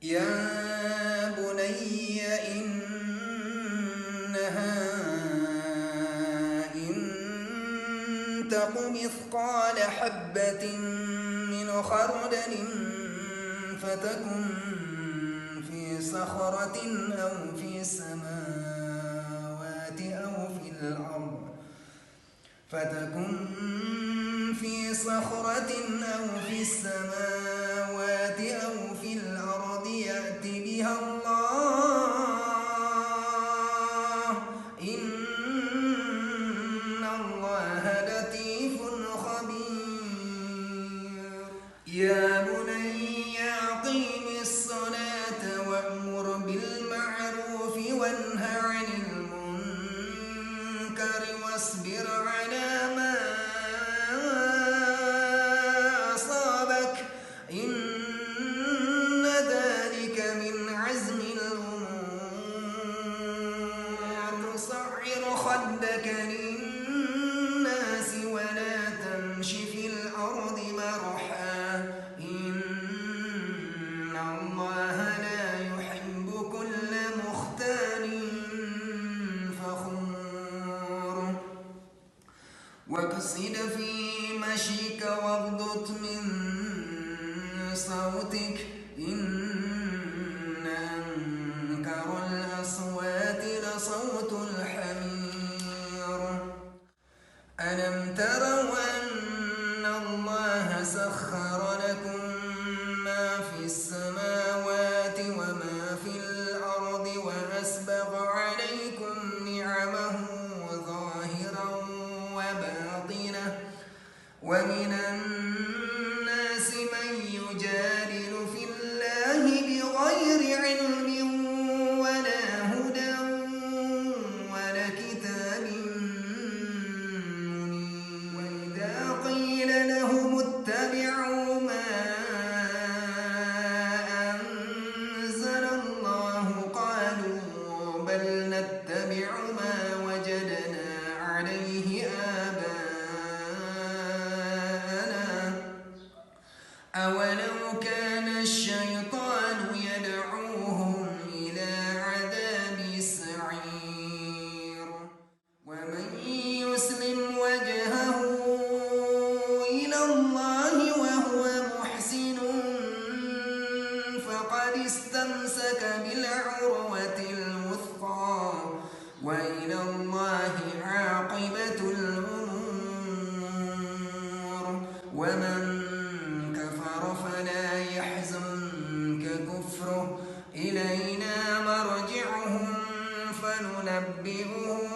يا بني إنها إن تق مثقال حبة من خردل فتكن في صخرة أو في السماوات أو في الأرض يأت بها الله إن الله لطيف خبير. يا بني أقم الصلاة وأمر بالمعروف وانه عن المنكر واصبر على ما أصابك إن ذلك من عزم الأمور. تصعر خدك للناس ولا تمش في الأرض مرحا إن الله لا يحب كل مختال فخور. واقصد في مشيك واغضض من صوتك إن أنكر الأصوات لصوت الحمير. ألم تروا أن الله سخر لكم ما في السماوات وما في الأرض وأسبغ عليكم نعمه ظاهرا وباطنة ومن الناس من يجادل في الله بغير علم ولا هدى ولا كتاب منير. وإذا قيل لهم اتبعوا ما أنزل الله قالوا بل نتبع ما وجدنا عليه آباءنا أولو كان الشيطان يدعوهم إلى عذاب السعير. ومن يسلم وجهه إلى الله وهو محسن فقد استمسك بالعروة الوثقى وإلى الله عاقبة الأمور. ومن كفر فلا يحزنك كفره إلينا مرجعهم فننبئهم